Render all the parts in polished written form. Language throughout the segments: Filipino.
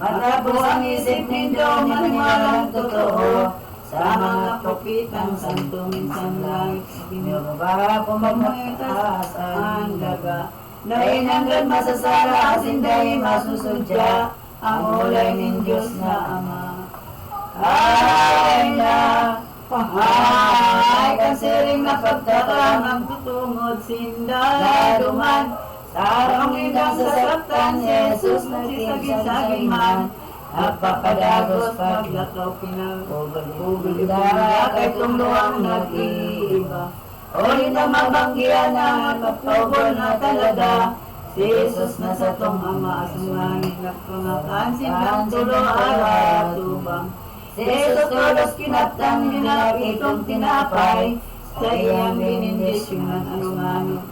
Matapos ang isip nindo, maniwalang totoo. Sa mga propitang santo, minsan langit binababa, pumagmataas ang daga. Dahil hanggang masasara, asinday masusudya, ang ulay ng Diyos na Ama. Ay na, ay kansiring na pagtatang, ang tutungod sindaluman. Sa arang indang sasaktan, si Jesus nagsisagin-saging man. Nagpapadagos paglakaw pinag-ugol kay tungluang nag-iiba. Uli na mabanggian na magpapagol na talaga. Si Jesus na sa tong Ama asungangit na pangakansin ng tulo araw tubang. Si Jesus tolos kinatang ginapitong tinapay. Sa iyang binindisyonan anong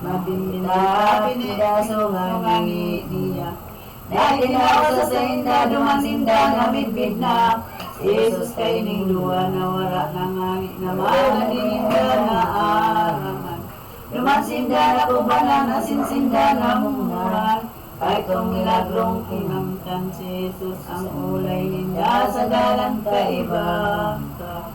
mabinbinapinasungangi niya. Dahil na sa inda, dumansinda na midbid na. Si Jesus kay ning luwa na wala na ngangit naman, naninda na arangan. Dumansinda na kubanan, asinsinda na mumuhan. Kay kong milagrong kinamtan si Jesus, ang ulay ninda sa dalang kaibang ka.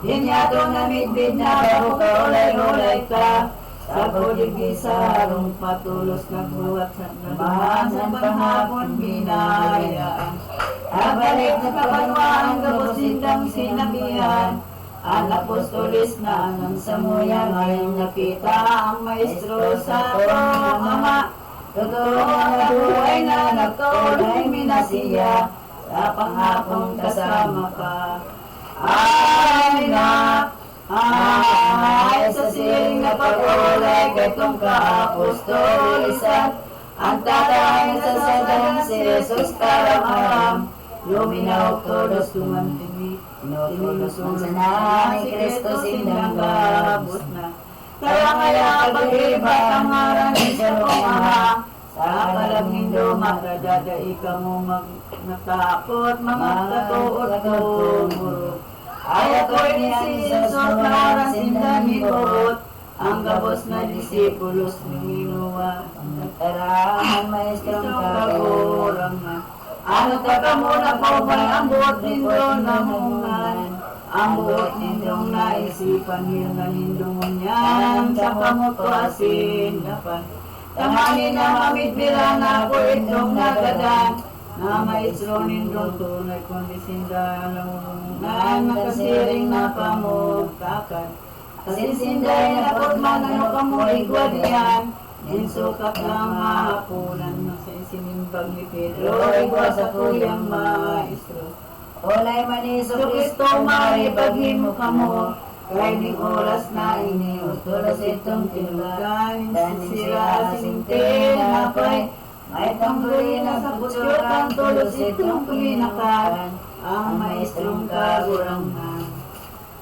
Dinyato na midbid na, bago ka ulay-ulay ka. Sa kuligdi sa harong patulos nagbuhat sa nabahan sa panghapon binayaan. Nabalik sa kabanwaan gabusindang sinabihan. Ang apostolis na anang samuya ngayong nakita ang maestro sa tong Ama. Totoo na buhay na nagkaulay minasiya sa panghapon kasama ka. Ay na! Ay sa siling na pag-ulay kay tong kaapostolisan. Ang tatay sa sadan si Jesus karam-aram. Luminaw todos tumantini. Tinulusong sa nani Kristo sindang gabos na. Kaya kaya pag-ibat ang ngaran sa Ama. Sa palagnindo makadadai ka mo magnatakot mga katuot tumuro. Ay ako'y ni Jesus para sindan hikot. Ang gabos na disipulos ni Minuwa. Nagtarahan maestrong kagurang na. Ano ka muna po ba'y ang buot nindong namungan. Ang buot nindong naisipan na nindong unyan. Sa kamuto asin dapan. Tamanin na mamidbira na ako itong nagadan. Na maestro nindong tunay kundi sindalungan. Makasiring na pamugkakan. Kasinsinday na pagman ano kamulig wadiyan. Insukat lang mahapunan na sa isinimbag ni Pedro. Igwa sa kuyang maestro. Olay maniso Kristo maribaghin mo kamo. Kaya ning oras na iniutulas itong tinugan. Dan sira sintin napay. May tangguin na sa putyot tulos itong kuminakan. Ang maestrong kagurangan.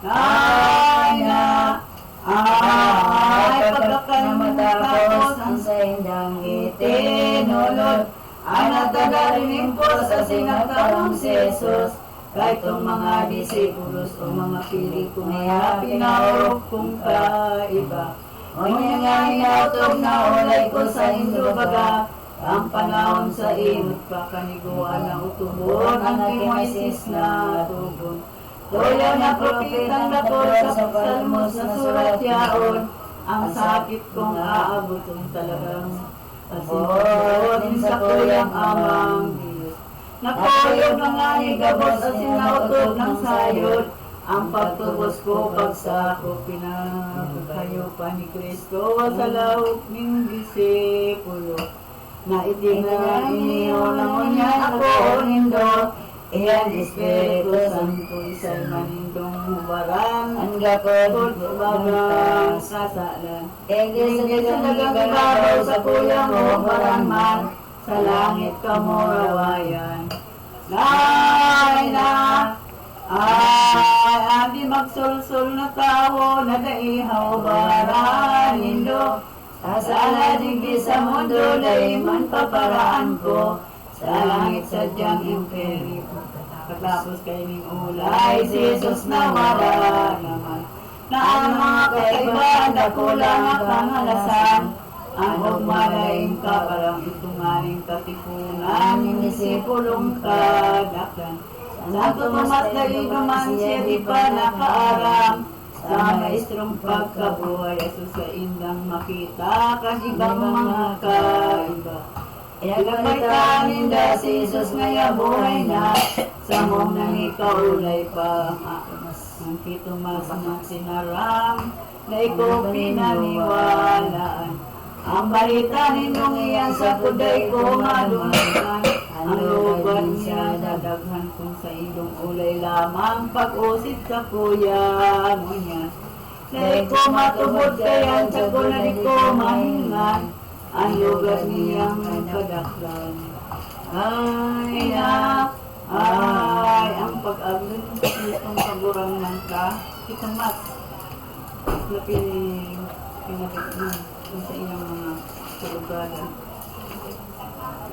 Ay na! Ay pagkakan matapos ang sa indang itinulod. Ay natagarinig po sa sinakarong si Jesus. Kahit ang mga disipulos o mga pili kong kaya pinaurok kong kaiba. Ngunit nga inautog na ulay ko sa Indo baga. Ang panahon sa imot pakaniguan na utubon ang kimasis na tubon. Tuloy na propitang dator sa psalmos na surat yaon. Ang sakit kong aabutin talagang asin sa kuyang amang Diyos. Nakuyog ng anigabos at sinautog ng sayod. Ang pagtubos ko pagsako pinagkayo pa ni Kristo sa lawak ng disipulo. Na itinang iniyo ng unyan ako nindo. Iyan Espiritu Santo isa'y manindong hubaran. Ang gapod hubaran sasalan. Igigil sa nagagibabaw sa kuyang hubaran man. Sa langit ka mo rawayan. Nay na! Ay, abi magsulsul na tao na daihaw baran nindo. Asala digdi sa mundo lay man paparaan ko. Sa langit sadyang imperi. Katapos kay ning ulay, si Jesus na wala naman. Na ang mga kaibahan na kulang ang pangalasan. ang magmalain ka, parang itungaling katipungan, inisipulong kadakan. Santo Tomas Dalino man siya di pa nakaaram, sa maestrong pagkabuhay, aso sa indang makita, kasibang mga kaiba. Inagpalitan ninda si Jesus ngaya buhay na, sa mong nang ikaulay pa, ang kitumas ng sinaram, na ikaw pinaniwalaan. Ang balita ninyong iyan sa kuday ko madungan, ang luban niya dadaghan kung sa ilong ulay lamang pag-usip sa kuya mo niya. Na ikaw matubod kayan sa kunan ikaw mahingan, ang lugar niyang nagpadaklan. Ay ang pag-aglan sa itong pagurangan ka, itamat. Pinabit mo sa iyong mga kalugaran.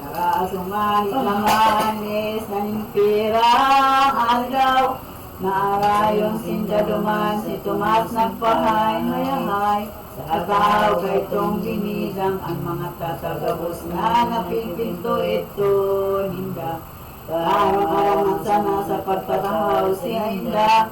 Karasumani langanis na nimpirang alaw, naarayong sindaduman si Tomas nagpahay-hayahay, sa tao kay itong binidang ang mga tatagabos na napipinto ito ninda. Araw-araw sana sa pagtatahaw si Ainda,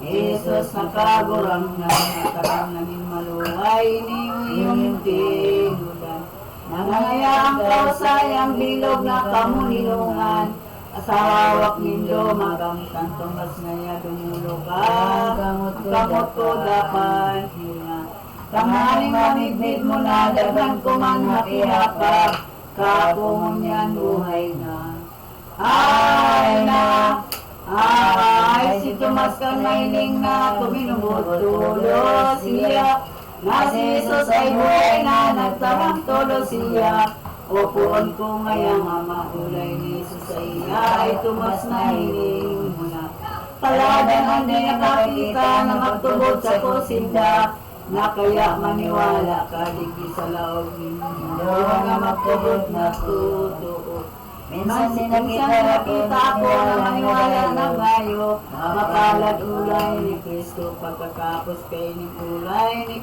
Jesus nakagurang na natarang naging maluway ni iyong tinulan. Nangayang kausayang bilog na kamunilungan, asawak nindo magamutan tumas ngaya dumulo ka, kamot ko dapan hina. Tanghaling mamigmit mo na daghan ko man makihapak, kapumon yan buhay na. Ay, si Tomas kang mahiling na tuminumutulo siya, na si Jesus ay buhay na nagtarang tulo siya. Upuan ko ngayang maulay ni Jesus sa iya, ay Tomas mahiling mo na. Paladan ang di nakakita na magtubod sa kusinda, na kaya maniwala ka digdi sa laog ninyo, na magtubod na totoo. Minsan nakita ako na maniwala na bayo, mapalad ulay ni Kristo, pagkakapos kay ni ulay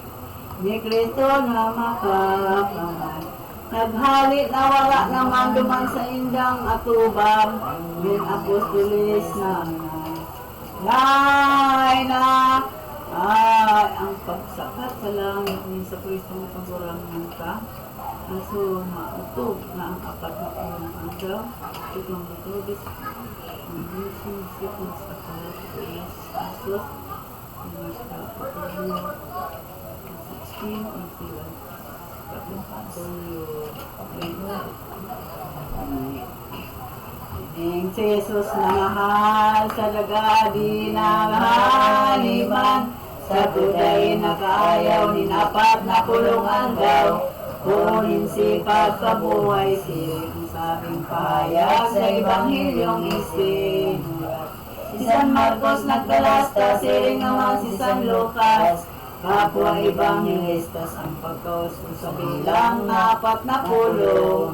ni Kristo na makapaman. Naghalit na wala naman duman sa indang atubang, bin apostolis na ang pagsakat sa langit ni sa Kristo pagurangan ka. Aso mautog na ang apat na unang agaw, itong metodis, ang using sickness sa kalat sa asos, mas kapatuloy, 16, ang sila, kapatuloy, ang Jesus na mahal sa lagadi na haliman, sa tuday na kaayaw ni napat na pulong agaw, kunin si pagkabuhay siling sabing pahayag sa Ebanghilyong isinulat. Si San Marcos nagkalasta, siling naman si San Lucas, kapwa Ebanghelistas ang pagkauso sa bilang na 40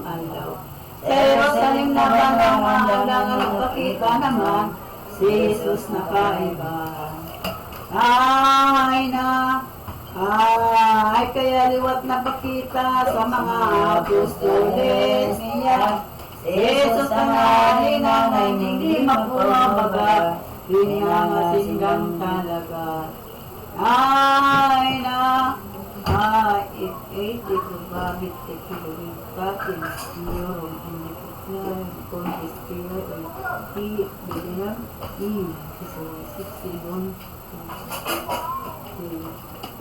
alaw. Sa Jerusalem na bandang mahalangan nagpakita naman, si Jesus na kaibahan. Ay, kaya liwat na pakita sa mga apostoles niya. Si Jesus na nalinangay, hindi magpumabaga, pinangasinggang talaga. Iti ko babit, tekilogin katin, niyorong indikasyon, konfistiro, bilihan, sisilon,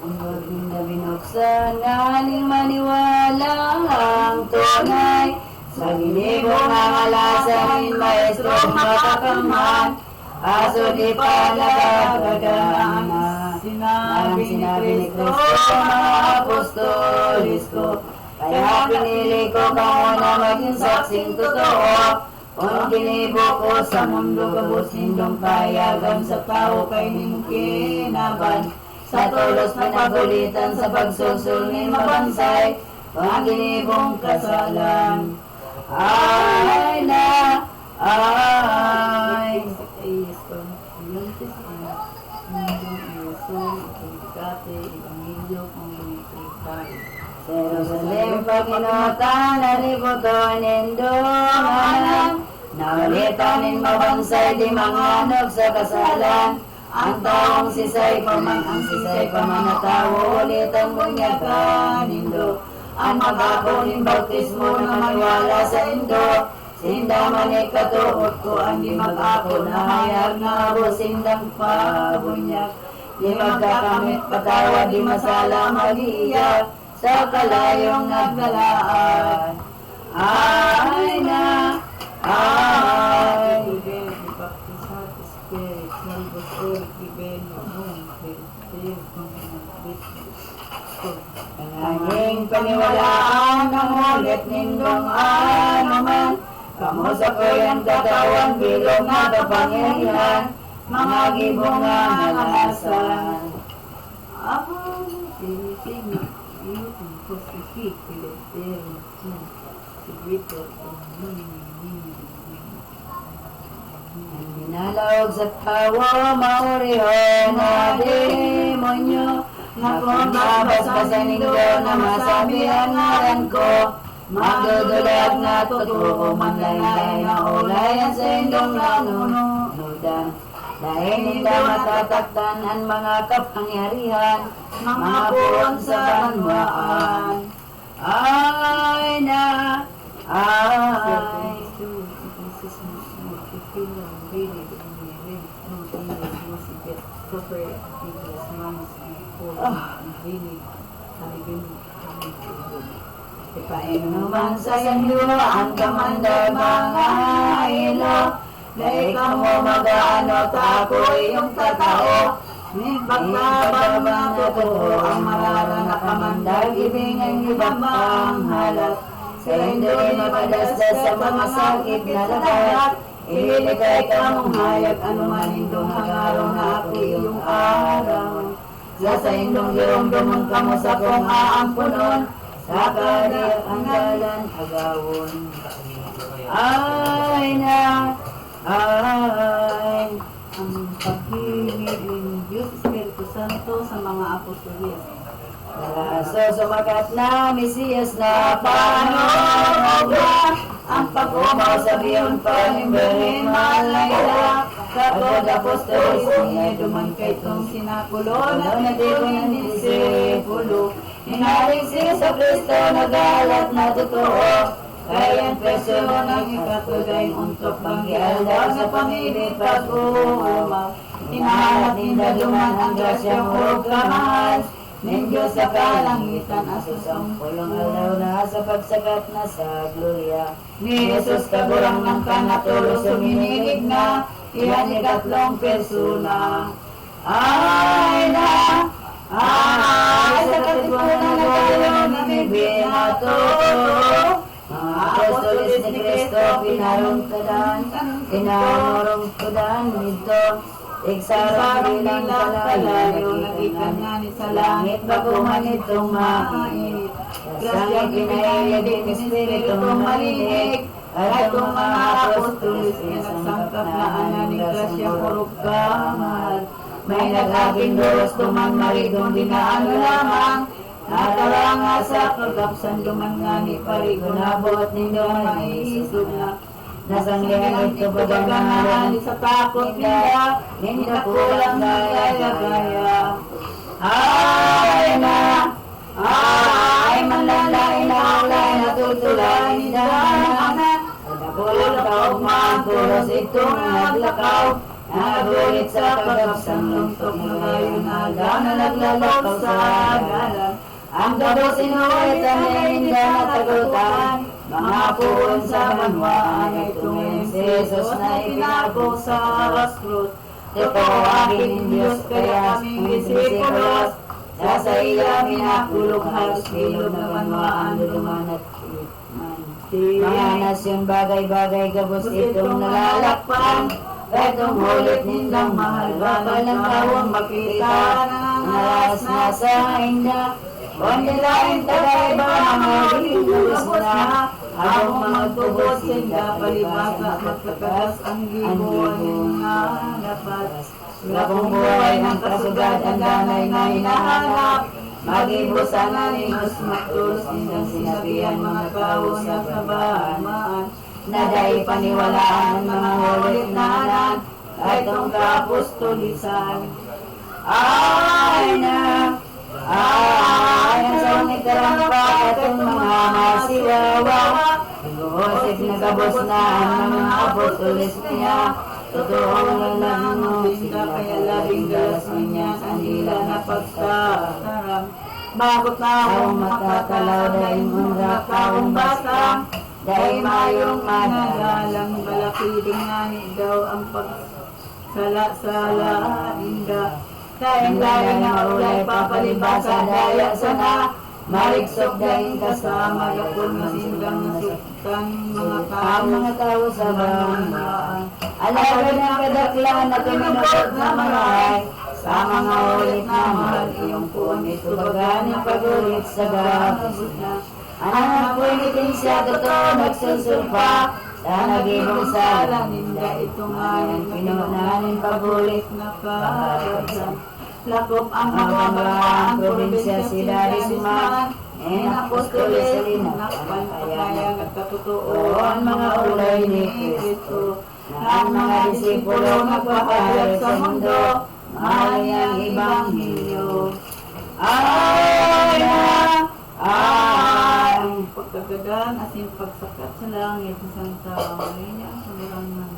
ang baging na binuksan, naling maniwala ang tunay, sa ginibong ang alasanin, maestrong makakamhan, aso di pa nagagagaan na. Sinabi ni Kristo, mga apostolis ko, kaya pinili ko kamo na maging saksing totoo, kung kinibo ko sa mundo kabos nindong kayagan sa tao kay ning kinaban, sa tulos na pagulitan sa pagsusul ni mabansay, mga ginibong kasalan. Jerusalem pakinutan, nalibuton, indunganan. Naulitan mabansay di manganog sa kasalan. Ang taong sisay pamanatawo, ulitan mong yakan, indo. Ang magakunin bautismo na maniwala sa indo. Sindaman katuot ko ang di mag-ako na hayag na abo sindang pabunyak. Di magkakamit patawa, di masala mag-iiyak sa kalayong nagdalaan. Ay na, ay. Ang paniwalaan ng ulit nindong anuman. Kamu sa kayang katawan bilog na kapangyarihan. Mga gibungan na lasan. Ako, sinisig na iyo kung posisik, piletero, sigwito, Minalawag sa tawa, mauriho na demonyo. Nakumabas-basan ninyo na masabi ang ngalan ko. Magdudulag na totoo, manlaylay na ulayan sa indong nanunudan. Dahil nila matataktan ang mga kapangyarihan, mga puon sa banwaan. Ay na, ay. Ipainuman sa inyo ang kamandag mga ilo. Dahil ka mo mag-ano, tako iyong tatao. Pagtabang na totoo ang marara na kamandag, ibingan ibang panghalat. Sa indo'y mapadasdas sa mga sakit na lahat. Ililigay ka mong hayag, anuman indong hangaraw na ako iyong araw. Sa indong dirong-dumon ka mo sa kong aampunon. Sa karir ang dalan agawon. Ay na, ay. Ang pag-ibig ng Diyos Espiritu Santo sa mga apostolis. So sumagat na Mesiyas na panobra. Ang pag-umaw sa biyon pa ni Berhen Malayla. Kapag apostolis niya duman kay itong sinapulo. Natiko ng disipulo. Hinaling siya sa Kristo, nagalat na totoo. Kaya ang presyo ng ikatugay, untok banggial daw sa pamilit pag-uumaw. Hinahanap ninda duman ang grasyang huwag kamahal. Ning Diyos sa kalangitan, asos ang pulong alaw na sa pagsagat na sa gloria. Ni Jesus kagurang ng kanatulo, sumininig na, iyan ikatlong persona. Ay na, ay sa katipunan na tayo namibig na to. Mga apostolis ni Kristo, pinarong tudan nito. Igsarang bilang palayo, nakita nga ni sa langit, baguman itong mainit. Grasya kinaya din Espiritong malinig, at itong mga apostolis na nagsangkap na ananing grasya purok kamahal. May nag-aging doros tumang maridong dinaano lamang, nataranga sa kagapsan duman nga ni parigo, nabot ninyo maisog na. Nasanglihan ito bagangaran sa takot nila, hindi na kulang gaya-gaya. Ay na, ay manlalay na ulay na tutulay ni dahanan. Kulang taog maangkuros itong naglakaw, nagulit sa kagapsang lungtok na kayo na na naglalakaw sa galan. Ang gabos inuwit ang naninda na tagutan, mga puon sa banwaan ay tungin si Jesus na ipinako sa krus. Ito aking Diyos, kaya aming disipulos, sa iya minakulog halos bilog na banwaan duduman at itman. Mga nasyon bagay-bagay gabos itong nalalakpan, itong hulit nindang mahal, bakalang tawang makita ng alas na sa inda. Kung nilain tagay ba mga bilis na, habang mga tubos sila palibasa, magkakagas ang gibuan na dapat. Labong buhay ng kasugad ang danay na hinahanap, Magibusan animos magtulos nindang sinabihan mga tao sa kabahan. Naday paniwalaan mga hulit na anak, kahit ang kaapostolisan. Ay ang sa itarampa atong mga masiwawa. Inuosip na kabos na ang mga apostolis niya. Totoo lang mo, sila kaya labing galas niya sa andila na pagsakarang. Bakit na akong matatalaw dahil mga taong bata, dahil mayong managalang balakiling nani daw ang pagsala-sala inda. Dahil lain na ulay papalibasa daya sana, mariksok dahil kasama gapon masindang nasuktan mga tao sa bangaan. Alaga ng kadaklan na tuminukot na maray, sa mga ulit na mahal iyong puwan ito baga ng pagulit sa gapos na. Anak po initin siya totoo nagsusulpa, sa nagibong sa ninda ito nga yung pinunanin pagulit na kaharapsan. Lakop ang mga probinsya sila Rizman, Apostoles sa linakpan, kaya nagkatotoo ang mga ulay ni Kristo, na ang mga disipulo magpapahayag sa mundo, mahal niyang Ebanghelyo. Ang pagkagadan asin pagsakat sa langit isang tao, niya ang sobrang ng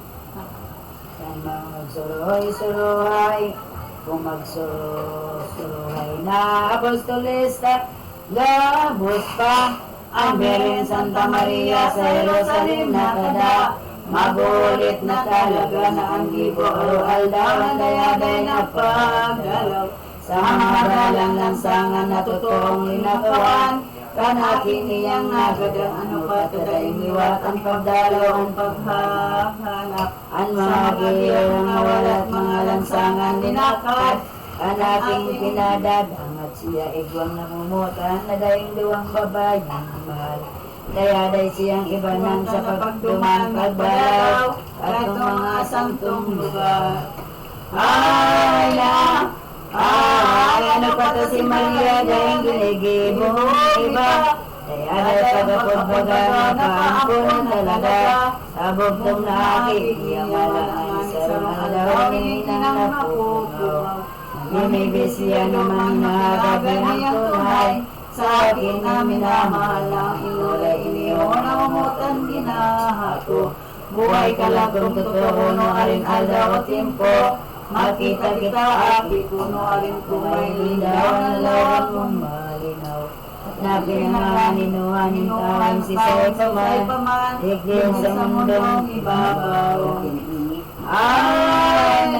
saan magsuroy-suroy, kung magsuroy na apostolista, gabos pa ang Belen Santa Maria sa Jerusalem na kada. Magulit na talaga na ang gibo araw-aldaw ang dayaday na pagdalaw. Sa mga dalang lansangan na totoong linakawan, kanakin niyang nagadang ano pa tadaing liwat ang pagdalaw ang paghahanap. Ang mga gililang nawalat mga lansangan linakad, kanaking pinadadang at siya igwang namumutan na daing duwang babayang mahal. Dayaday siyang ibanan sa pagduman pagbalaw at ang mga santong lugar. Ano pa to si Maria dahil ginigibo iba. Dayaday pagapod baga na paampun talaga. Sa bugtong na akikiyamalaan sa mga lawin ng napupunaw. Namibis siya naman hinahagabi ng tunay. Sa akin na minamahal ang inulay iniyo na umutan ginahato. Buhay ka lang kung totoo no arin aldaw o timpo. Makita kita aki kuno arin kumay lindaw na lawang mong malinaw. Na pinanganinuhanin tawang si Saipaman, higil sa mundong ibabaw. Ay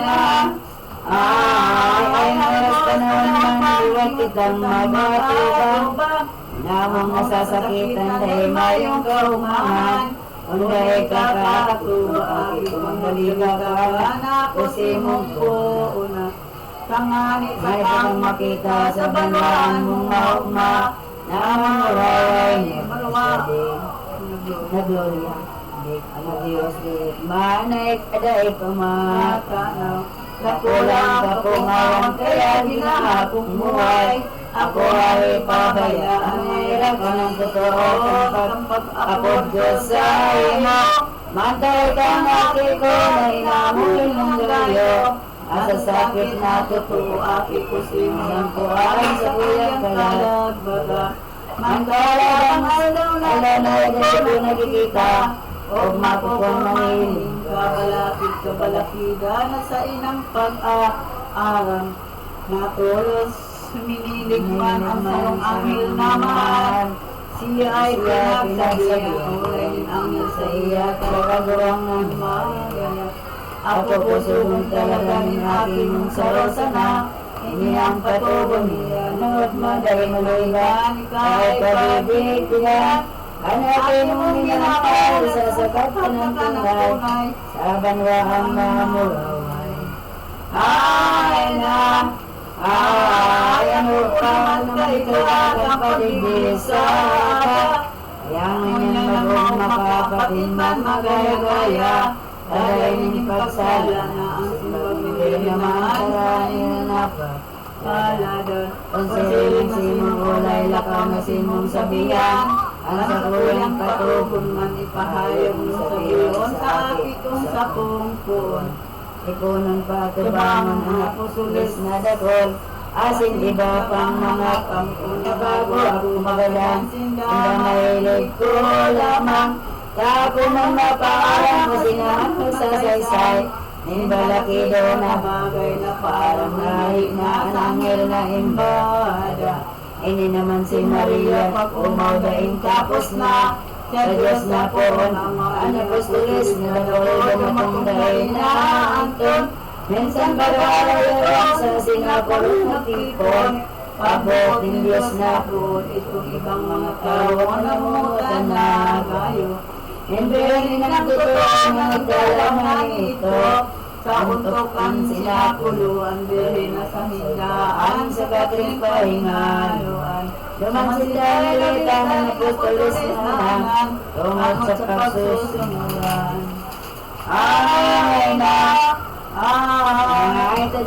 naras panahon man iwan kitang mabatubang. Namang nasasakitan dahil mayong kaumangan. Unday kakatuwa aki kung daliga ka kasi mong puuna. Tangani sa kang makita sa banlaan mong maugma. Namang waraway niya magsasabi na gloria. Ang Diyos di manay kaday pamatanaw. Nakulang kapungawan kaya ginahapong muhay. Ako ay pabayaan, mayroon ka ng totoo kapag ako Diyos sa imo. Mantay kang aki ko na inamoy ng galayo. Asa sakit na totoo aki ko simang ko ay sa kuyang kalagbaga. Mantala ang alaw na lanay dahil ko nakikita. O mapupong mangiling kabalakid kabalakida na sa inang pag-aarang. Natulos Minilig man ang sarong anghel naman. Siya ay pinagsabi ang ulay ng anghel sa iya. Kalagawang ng magaya. Ako po sumunod talaga ng aking sarong sana. Hindi ang patubo niya. Nangod madali maluiban. Kahit pabibig niya. Hanapin mo minapal sa sakat ka ng tunay. Sa banwaan na muraway. Ang upang magkailagang paligisa. Yang niyang magmakapatin man magaya-gaya. Taday ni pagsala na ang simbag ni naman karaniyan na pa. paladon. Konsiling simong ulay lakaw na simong sabihan. Ang sa kuyang katubon man ipahayag mo sa biyon. Sa pitong sa pungpun. Ikunon pa tubangan ang apusulis na dakol. Asin iba pang mga pangkuna bago ako magalang. Hanggang mahilig ko lamang. Kako man mapaalam mo sinahan magsasaysay. Nimbalaki daw na bagay na parang lahik na anangel na imbada. Ini naman si Maria pag umawdain tapos na. Sa Diyos na po ang mga anapostolis na dumatong dahil na anton. Minsan bararayaran sa sinakulong na tipon. Pabot ng Diyos na po itong ibang mga tao ang namutan na gayo. Hindi na nagtutulong ng dalaman ito. Sa untokan sila puluan, dili na sa hindaan, sa katring pahingaluan. Duman sila nalita ng apostolis na hanang, tungat sa pagsusunguran. Ay na, ay na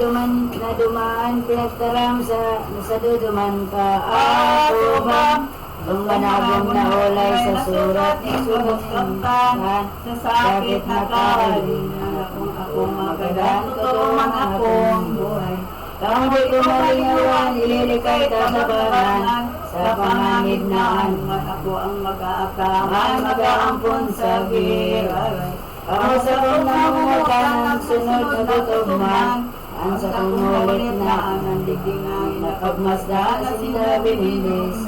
dumaan, pinagtaram sa duduman ka, ako ba? Kung manabong na ulay sa surat, isunod kaptanan, sa sakit na kaalinan, kung ako magadan, tutuman akong buhay. Kung di ko malingawan, ililikay tasabanan, sa pangangid na anuman ako ang mag-aapaman, mag-aampon sa giray. Ako sa kumamutan ng sunod na tutugman, ang sa pangulit na ang digdingan, napagmasdan sa sinabi nindis.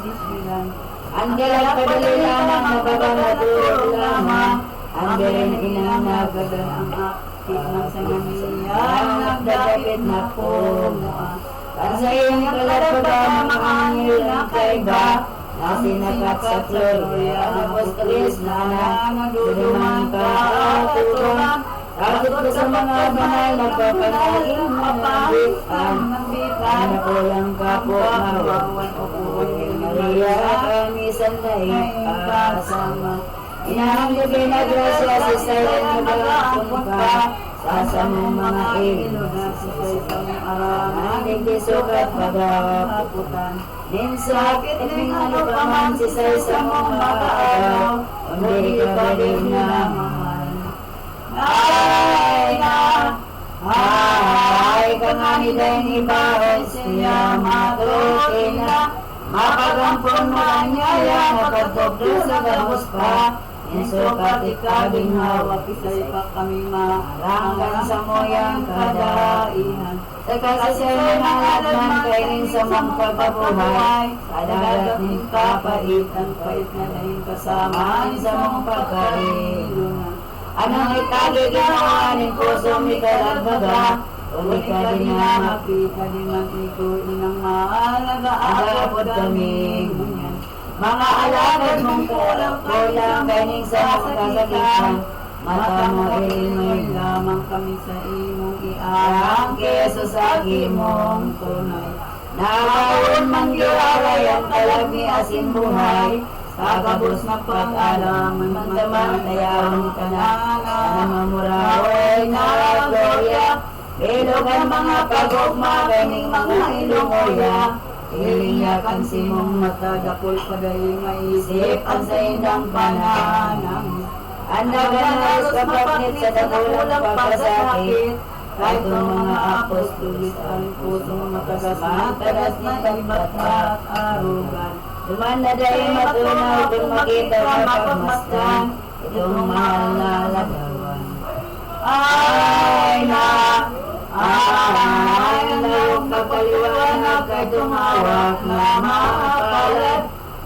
Ang galang padali lamang na babanatulog lamang. Ang galing inang nagagan ang akit ng sanganiyan. Nagdagapit na pumuha. Ang sa iyong kalapaba mga angel ang kaiba. Na sinakat sa Gloria ang apostolis na nagdudumang kaaturan. Takot ko sa mga banal na papanaling mapahipan. Sana ko lang kapwa mawawan o kuwagin Maria kami sandahin kasama. Inahanggapin na grasya si Sayan na mag-aampon ka. Sa mong mga ilo na si Sayan arangan. Hindi sukat pag-aaputan. Din sakit ng ano pa man si Sayan mong makaaraw. Hindi ka rin na mahal. Ay, kangani dahil ibahay siya matukin na. Makagampon mo ang nyaya, nakatokdo sa gamos pa. Insukat ikabing hawak, isa'y pa kami marangan sa moyang kadaihan. Sa kasasya ng alatman, kainin sa mga pagpabuhay. Sa dagat ng kapait, ang pait na nahing kasamaan sa mga pagkailunan. Anong itagi ginawa ng puso may kalagbaga? Kung ikaw din nga makita din mag-iko inang mahalaga agapod kami. Mga alagad mong kulang kaning sa kasakitan. Mata mo ilimay lamang kami sa imong iarang keso sa imong tunay. Nakawin man giwaray ang kalagmi asin buhay. Kakabos na pag-alaman, mandaman, tayawan ka na mamuraway na gloria. Ilogan mga pagugma, ganing mga ilungoya. Ilinyakan si mong mata, dapol pagaling maisip, ang sa indang pananang. Andaganas kapaknit sa dakulang pagkasakit. Kahit ang mga apostolis, ang pusong matagasman, tadas na iba't at arugan. Duman na dahil matunaw kung makita na pagmasdan, itong mahal na lagawan. Ay na huwag magpaliwanag kay tumawag na makapalat.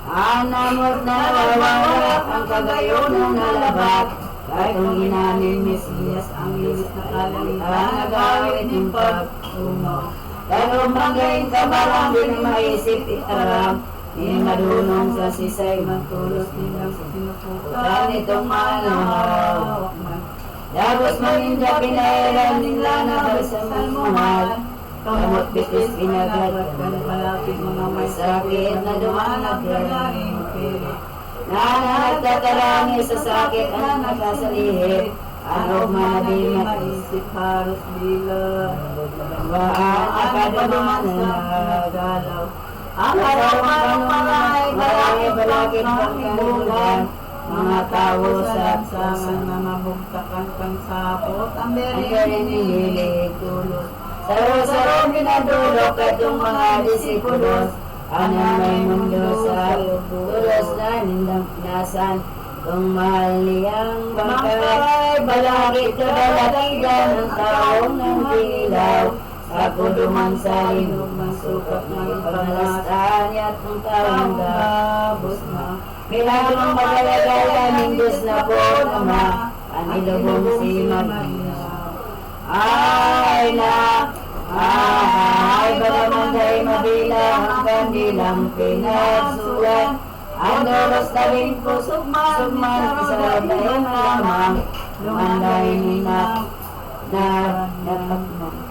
Anamot na nawawala ang kagayon ng nalabat. Kahit ang inamin Mesiyas ang lilis na kalalitan na gawin ng pagtunaw. Dahil magayin ka barang din maisip itaram. Di marunong sa sisay magtulos nilang sa sinuputan itong malawak man. Dabos maninda pinairan nila na basaman mahal. Kamot bitis pinagagat ka na palapit mga may sakit na dumanag kalaing pilit. Na nagtatalangi sa sakit ang nakasalihit. Ano man di maisip halos bilang Waan pa duman na nagalaw. Ang araw-araw malay balakid pagkalulan mga tao sa Sangan na mabugtakan pang sapot. Ang Ang berin hinihilig tulot Saro-saro pinadulok itong mga disipulos Ano may mundo sa tulos na nindang pinasan Kung mahal niyang bangkay Balakid kadalakigan ng taong nandilaw Sa kuduman sa hinog Masukap ng pamalastaan At kung taong gabos na Milagrong magalagala ng Diyos na po nama Ang ilubong si Maria Ay bagaman kay mabilang ang kandilang pinagsulat Ang doros na rin po sugman sa dahil lamang Lumanday ni na napagmang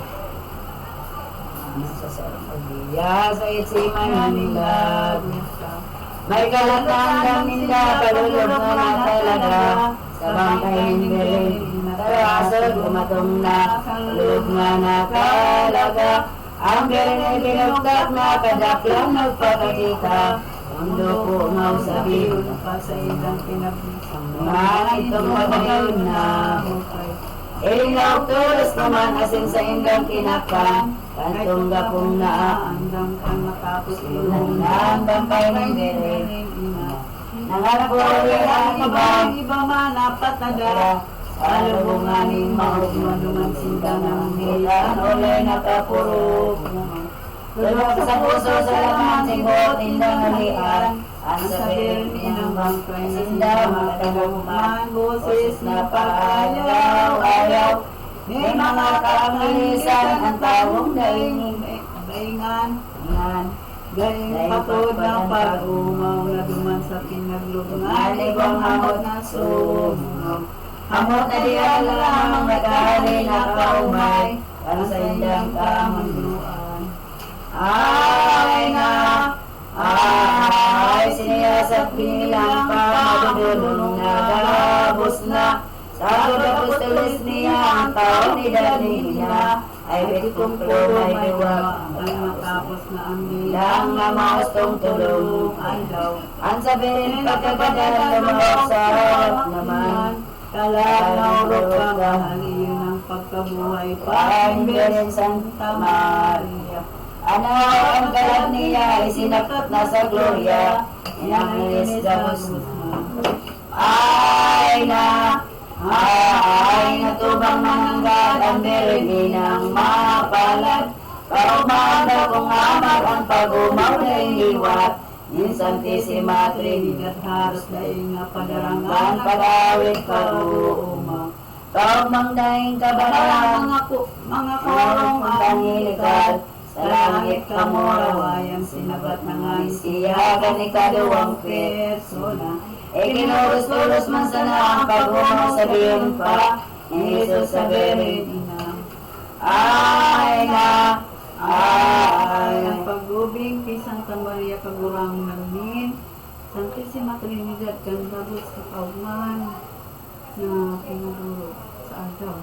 Isa sa pagbiya sa itsiman nilag May kalatang kaminda kalulog na talaga Sa bangkay ng Belen Tarasod umatong na kalulog na nakalaga Ang Belen ay binugtak na kadaklang nagpakakita Mundo po mausabi sa ilang pinagbilang. Mga itong magayon na Ilinaw tulos naman asin sa indang kinakpan Kantong gapong naa Andang kang matapos Nang bangkay ng Belen Nangapuloy ang ibang iba man napataga. Alubunganing mahugman duman sindang ng milan Olay nakapurog Lulok sa puso sa laman Singot indang nalian Ang sabihin ng bangkay Sindang magtagugman Boses na pag-ayaw May mga kaangalisan Ang tawong daingan Galing patod ng pag-umaw na duman sa pinaglubngan. Alibang hamot na sumaw Hamot na diyan lang Nagkali na kaumay Para sa indang kamanduan Ay siniyasap binilang pa Madudulong na gabos na Sa apostolis niya Ang tao ni Danila Ay bitkumplo may diwa Ang matapos na ang Lang na maustong tulong Ang sabihin pagkagadal Lumawag sa harap naman Kalagaw ka bahaliyo ng pagkabuhay Pangilin Santa Maria Ano ang kalag niya Isinakot na sa gloria Inangilis gabos Ay natubang mananggat Ang berigin ng mapalad Kaumanda kung amag Ang pag-umaw na iniwat Insantissima Trinidad haros daing nga padarangan Padawit pag-uuma Kaumang daing kabalang mga korong Tangilikad Sa langit kamorawayang sinabat na nga Isiyagan ikaduwang persona Ikinurus-turus man sana ang pag-umaw Sabihin pa ni Jesus sa Berina Ay ang pag-ubing kay Santa Maria Kagurang namin Santissima Trinidad kang gabos sa kauman na pinaguro sa agaw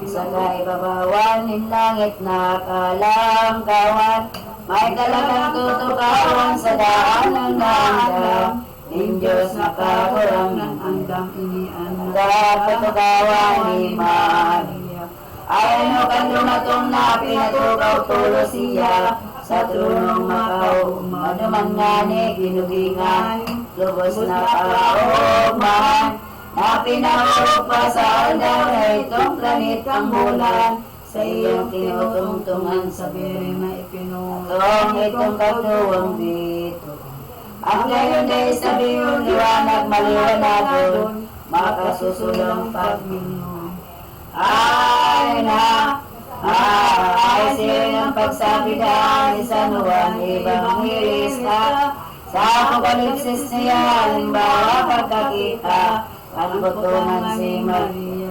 Sa kaibabawan ng langit na kalangkawan May talagang tutukawan sa daan ng landam Ng Diyos na kagurang ng andam inian tutukawan ni Maria Ay ano kan lumatong na pinatukaw tulo siya Sa trunong Macau Manuman nga ni ginugingan Lubos na kaugman Na pinahulog pa sa aldaw na itong planetang bulan Sa iyong tinutungtungan sa biri na ipinutong Itong katuwang dito Ang ngayon ay sabi yung liwanag maliwanagon Makasusulang pagminyo Ay sila ng pagsabi dahil sa Juan Evangelista Sa apokalipsis niya halimbawa pagkakita Pagbutungan si Maria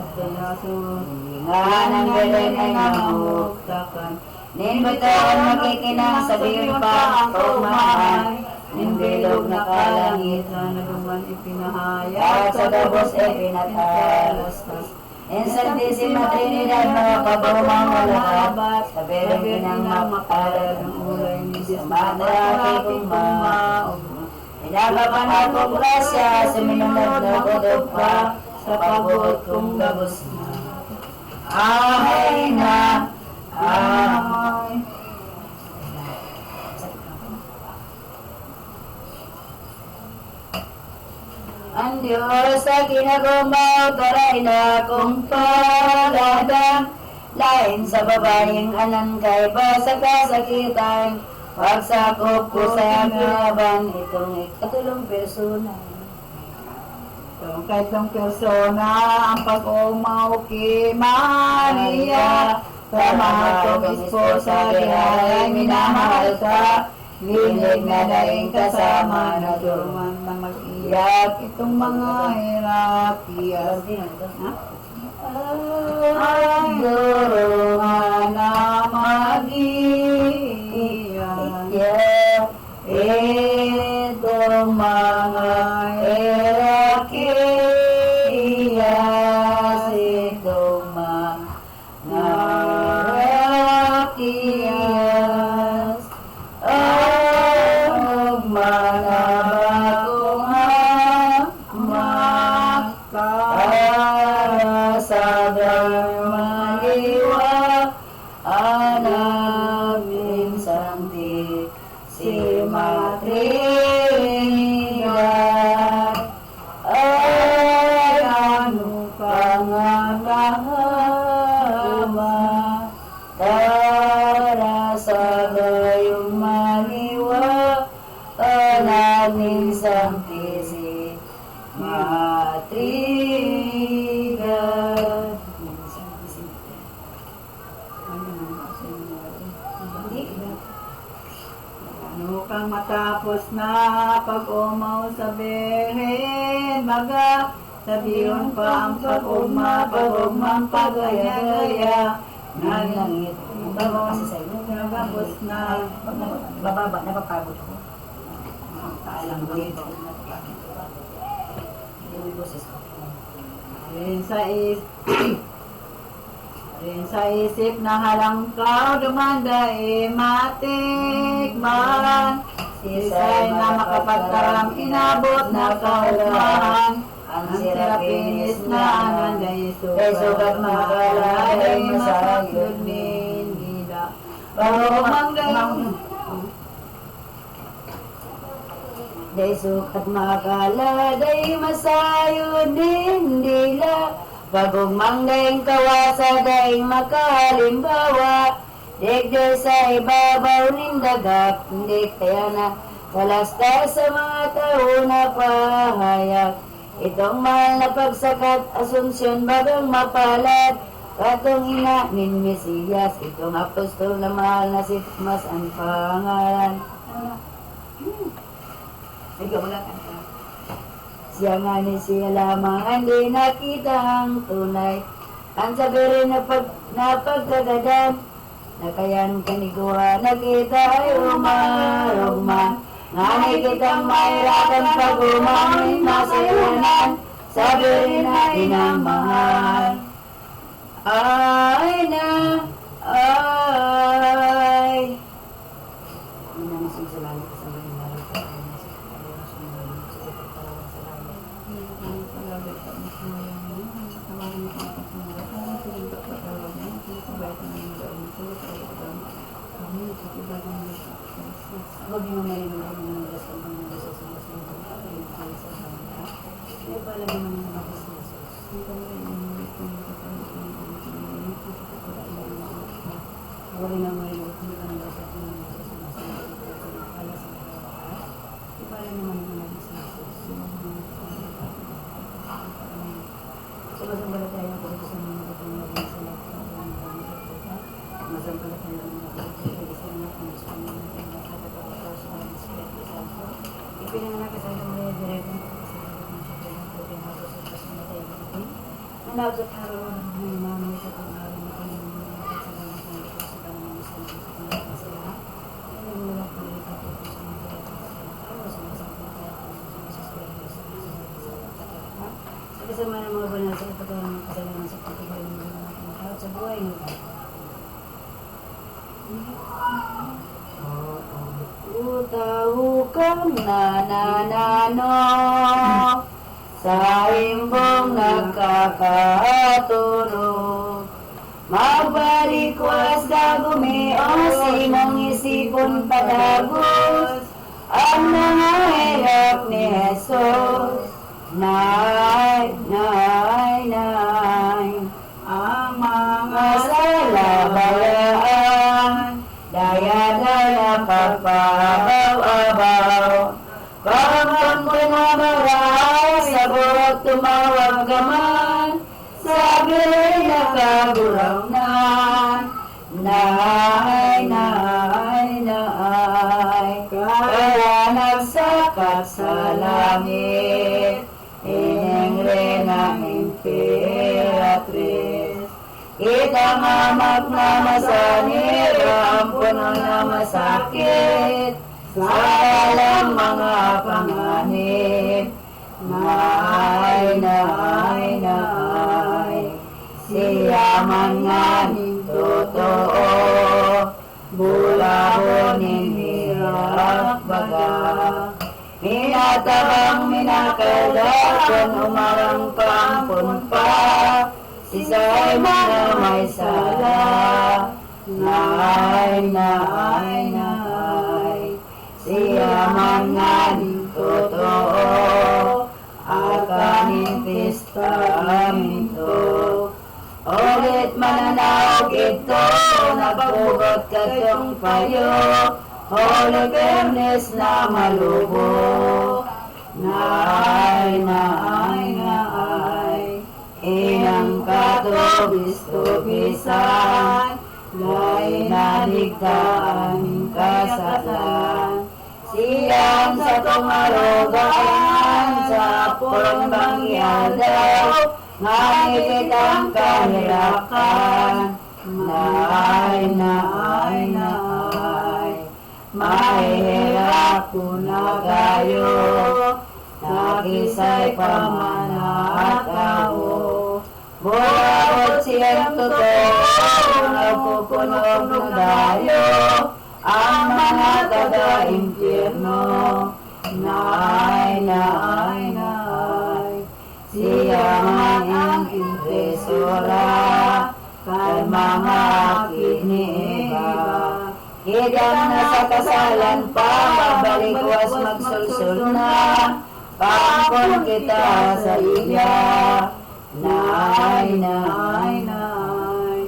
Nga ng Belen ay namuktakan Nimbitawan makikinang sabihin pa ang kaumahan Nimbilog na kalangit na naman ipinahaya At sa dabos ay pinatalastas En Santísima Trinidad, mga pagumang malakap, sa bereng inang mapalad ng ulay ni Diyos, mataraki kong inagapan akong grasya, sa minunod na kodot pa, sa pagbuot kong gabos na. Ahay na, ahay. Ang Diyos sa kinagumaw, taray na kong paladan. Lain sa babaeng anan kay ba sa kasakitan. Pagsakop ko sa kinaban, itong ikatulong persona. Itong kaitong persona, ang pag-umaw kay Maria. Tama kong esposa, kaya minamahal ka. Linig na daing kasama na durman na mag-iyak. Itong mga hirapias. Ay, durungan na mag-iyak. Itong mga hirapias. Itong mga hirapias. Mga bagong hamak para sa maliwa namin Santísima Trinidad ay ano pangangahama para sa gayong maliwa namin Santísima Trinidad. Ano kang matapos na pag-umaw sa Birhen, baga sabiyon pa ang pag-umang pagaya-gaya na langit. Nagabos na bababa, napapagod ko. Alam mo yun. Rin sa isip na halangkaw dumandae matikman. Sisay na makapagkaram inabot na kaugmahan. Ang sirapinis na ananday sugat makalagay masayod min gila. Pagumanggang day sukat makala, day masayod din dila. Pagumang dayang kawasa, day makalimbawa. Degday sa ibabaw nindagak, hindi kaya na kalasta sa mga tao na pahayak. Itong mahal na pagsakat, Asunsyon bagang mapalad. Katong ina nin Mesiyas, itong apostol na mahal na si Mas ang pangalan. Ikaw wala ka. Siya nga ni siya lamang hindi nakita ang tunay. Ang sabi rin na pagkagadan, na kayan kaniguha nakita ay umarugman. Nganay kitang mahirapan pag umangin masayunan, sabi rin na inamahal. Ay na, ay. Hindi namin sinusulan sa mga narito. Huwag niyo marinig ng Diyos ang mga Diyos sa mga sa mga hindi pa alam naman ng mga business. Huwag niyo marinig ng Diyos ang mga Diyos hindi pa alam naman ng mga business. Sumasambalataya ako dito sa mga business sa lahat ng mga business. Sumasambalataya ako dito sa mga business. Ipinanganak sa mga direktong manawag sa araw ng mga sa pang-araw ng pangalaman sa mga sa pangalaman sa mga sila. Ano mo lang po ito sa mga sa kasama ng mga banal sa pagkakaroon ng kasalanan sa pagkakaroon buhay mo. Utaw kang nananano sa imbong nagkakatulog. Magbalikwas na gumios, imong isipon padagos ang mga hirap ni Jesus. Nay, nay, nay, Ang mga masalabayaan, daya-daya pagpabaw-abaw. Pagpag ko na maray, sa buhok tumawag ka man, sa bilay nakagurang na. Nay, nay, nay, kaya nagsakat sa langit, ineng ng imperatriz. Itamamak na masanir, ang puno na masakit, sa alang mga panganib. Nay, nay, nay, siya man nga ning totoo, bulahonin hirap baga. Minatabang minakalakan, umarang pampun pa, sisay mga may sala. Nay, nay, nay, siya man nga ning totoo, at kaning testamento. Ulit mananaog ito, nagpugot katong payo, Holy Fairness na malubo. Nay, nay, nay, inang katubis-tubisan, lain na ligtaan kasatan. Siyang sa tumarogan, sa pulong bangyadaw, ngangipit ang kahirakan. Nay, nay, nay, mahirap ko na kayo, nakisay pamanatao. Buwabot siyang totoo, nagpupunog na dayo, ang mga taga-impyerno. Nay, nay, nay, siya man ang intresora, kay mga kiniiba. Hidang na sa kasalan pa, mabalikwas magsulsul na, pangkon kita sa iya. Nay, nay, nay,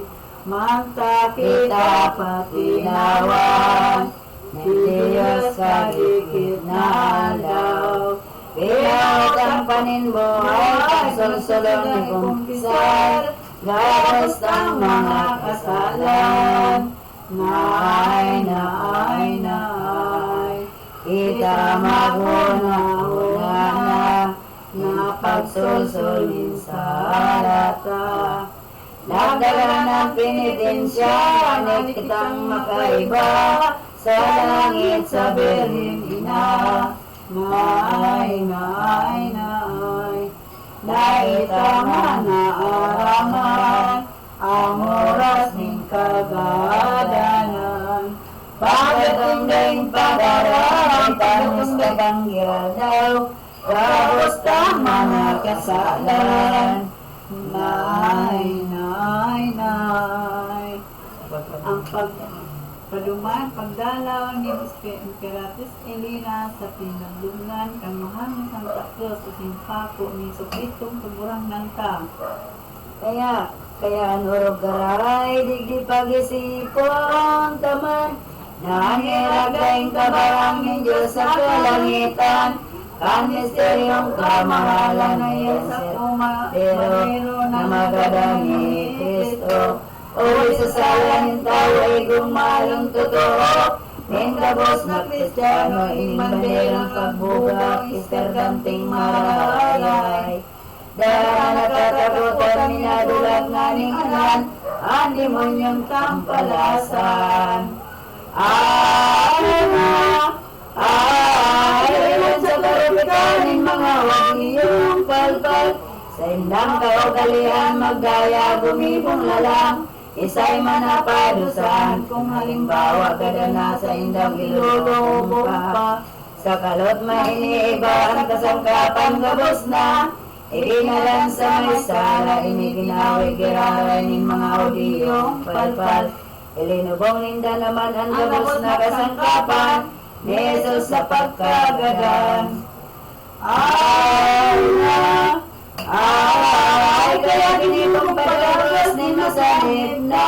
magtakita patinawan, ni Diyos kagikit na alaw. Piyaw ang paninbuhay, pagsulsulong ni kumpisar, gabos ang mga kasalan. Nay, nay, nay, kita maguna-una na pagsusulin sa lata. Nagdagan ng penitensya, anit kitang makaiba, sa langit sa Birhen Ina. Nay, nay, nay, naitama na araman, ang oras ng kagadanan. Pagdating din pag-aral, tanong sa bangyal daw, kamusta mga kasalan. Nay, nay, nay, ang pagdalaw ni Imperatriz Elena sa pinaglunan kang mahal ni Santa Cruz sa simpako ni Sopitong Tuburang Nanta. Kaya nurog garay, digdi pag-isipon taman, nangiragayng kabarang ng Diyos sa kalangitan, kan misteryong kamahalan na Diyos pero na magadang ni Kristo. O isasalanin tayo ay gumalong totoo, Mendabos na Kristiyano, inimbanderang pagbuga, isterganting marayay. Dahil nakatakutan, minadulag nga ninganan, ang demonyong tampalasan. Ayun sa karupikanin, mga wagiyong palpal, sa indang kaugalian, magdaya, gumibong lalang, isa'y manapadusan, kung halimbawa gadana sa indang ilulubog pa. Sa kalot mainiiba ang kasangkapan gabos na, ikinalan sa may sala, iniginawi giraray ning mga audiyong palpal. Ilinubong ninda naman ang gabos na kasangkapan, ni Jesus sa pagkagadan. Ay na, ay, kaya ginitong pagkagadas ni masanit na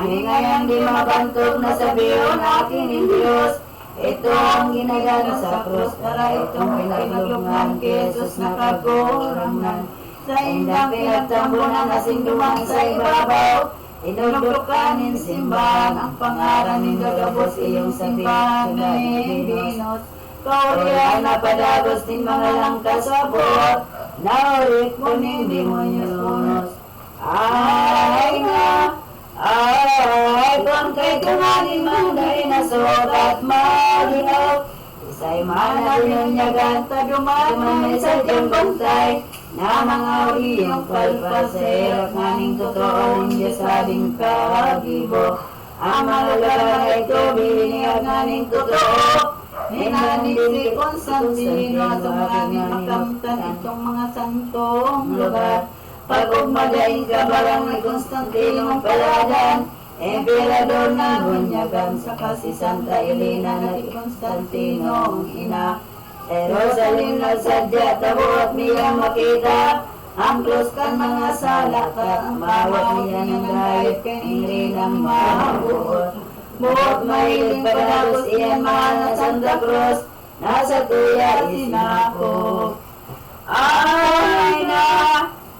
ngayon di mabantog na sabiyon akin ng Diyos. Ito ang ginagana sa krus para itong pinaglubngan kay Jesus na kagurangan. Sa indang pinagtambunan asing duman sa ibabaw, inulukanin simbahan ang pangaran ng gagabos iyong simbahan na ibinos. Kaulian na padagos din mga langkas sa buot, naulit mo ng demonyos unos. Ay na, ay, kung kay kumanin man dahil nasot at malinaw, isa'y manabinunyagan, taduman may sadyang bantay, na mga uliyong palpal sa hirap nganing totoo ng Diyos sabing kagibo. Ang mga lugar na ito, biniyag nganing totoo, Ninaniti Constantino at umaning makamtan itong mga santong lugar. Pag-ugmadaing kabarang ni Constantino Paladan, Emperador na bunyagan sa kasi Santa Elena na di Constantino ang ina. Jerusalem nagsadya tabuot niyang makita, ang krus kan mga sala ka, ang bawat niya ng gayot kay Elena mabuot. Buot mahilig padagos iyan mahal na Santa Cruz, nasa tuya isinako. Ay na,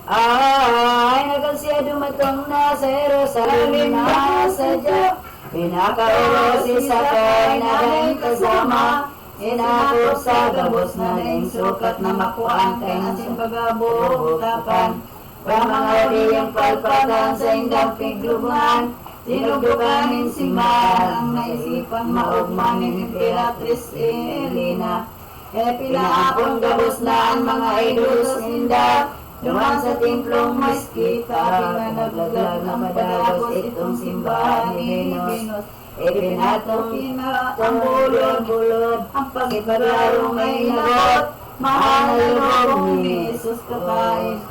ay nagkasya dumatong na sa Jerusalem na sadya, pinakaulo si Sakay na rin kasama, inakop sa gabos na rin sukat na makuan kay nasin pagabutapan. Pamanga diyang palpatan sa indang pigluban, sinubukanin simbahan ang naisipang maugmanin Imperatrice Elena. Pinaapong gabos na ang mga idols ninda, duman sa templong meskita, pinanaglag na madagos itong simbahan ni Venus. Pinatong bulod, ang pagkipaglaro may nagot, mahal na lubong ni Jesus kakain.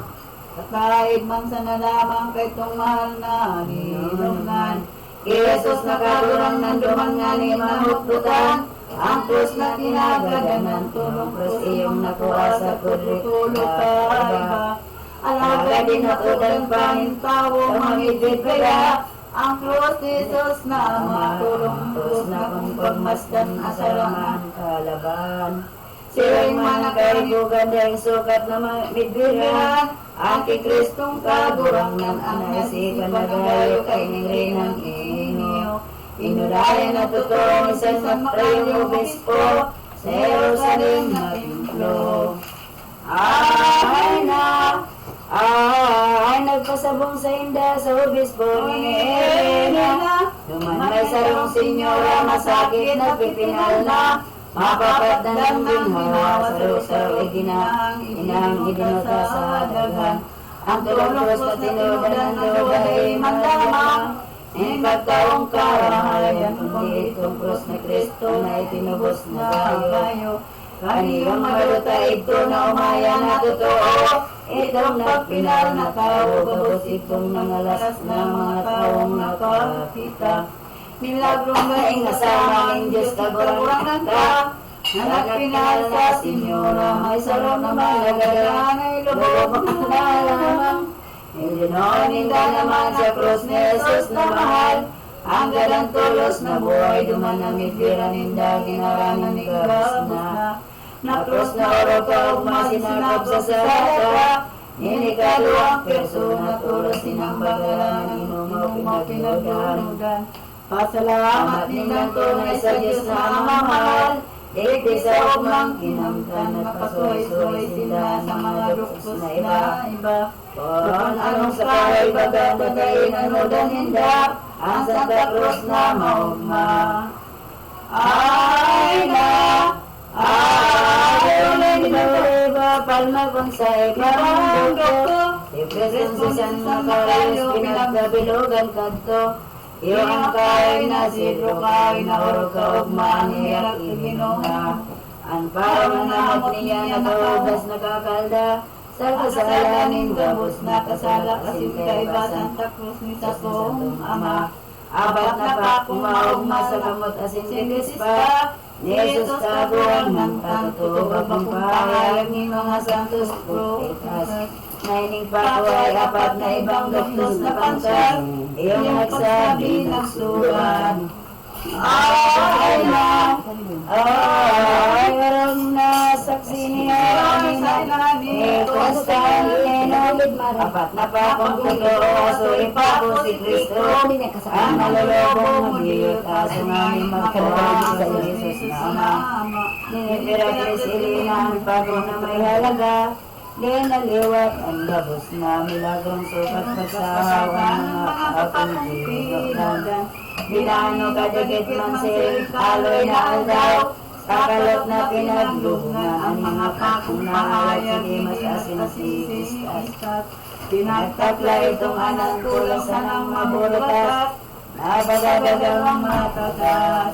Kahit man sa nalamang kay itong mahal na linungan, Jesus na karurang nanduman nga ni mahutbutan, ang krus na tinagadanan, tulong krus iyong nakuha sa kudritulog kaiba. Alaga din natudan panintawo, mangidid kaya, ang krus ni Jesus na matulong krus na kung pagmasdan asaraman kalaban. Sila'y manakaibugan dahil sukat na midbiran, ang kikristong kagurangan ang naisipan na gayo kay Ninrinang inyo. Inudayan na totoong isang matrayong obispo sa Jerusalem na templo. Ay na, ay nagpasabong sa inda sa obispo ni Elena. Duman may sarong senyora masakit na pipinal na, mapapat na ng ginhawa sa lusaw inang idinota sa dagan. Ang tulong krus na tinudan ng luday mandamang, ang pagkaong karahayan, kundi itong krus ni Kristo na itinubos na kayo. Kaniyong maluta ito na umaya na totoo, itong nagpinal na tao, gabos itong nangalas na mga taong nakakita. Milagrong gaing asama ng Diyos kagurangan ka, na nagpinal sa Senyora, may sarap na malagalan ay lubog na lamang. Ilinoninda naman sa krus ni Jesus na mahal, ang galang tulos na buhay duman na midbira ninda ginaranan ni krus na krus na oro kaugma sinakap sa sarata, inikaluang persona tulos sinambagalan inumaw pinagdudan. Pasalamat nilang tunay sa Diyos na mamahal, iti sa ugmang kinamtan na pasuy-suy sila sa mga luksos na iba. Kung anong sakay bagang batayin ano daninda, ang Santa Cruz na maugma. Ay na, ay ulit na palma kung sa ibarang doko, Responsi San Macarius, pinagkabilugan kadto. Iyo ang kay na sidro kay na oro kaugmaan hiyak iginuna. Ang parang nanamot niya nakahugas nakakalda. Sa kasalanin gabos na kasala kasi kaiba Santa Cruz ni Satong Ama. Abat na pa kumaugma sa kamot asin kitis pa. Ni Jesus taguan ng tatutubag ng pahayag ni mga santos propetas. Naining pa ko ay apat na ibang doktos na pansar. Iyong nagsabi, nagsulat. Ay na, ay arang na saksi niya ni Constantino. Apat na pa kong totoo, so ipapo si Kristo. Ang malulobong magiyot, aso namin magkawag sa Jesus na Ama. Ninipiratis ilina ang pagong na may halaga. Di naliwat ang labos na milagrong sukat pagsahawan mga akong dinogdan. Binano kadagit man sil, aloy na aldaw, kakalot na pinaglungan ang mga pakong nahayag ni mas asin si Kristas. Pinagtakla itong anang tulasan ng maburutas, nabagadagang matatas.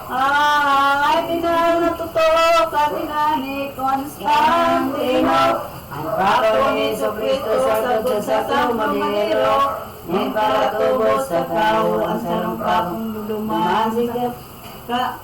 Ay pinanatutok at ni Constantino. Ang pako ni Jesucristo sa tagod sa tumadero, ni para tubos sa tao ang sarang pakong lumasigap.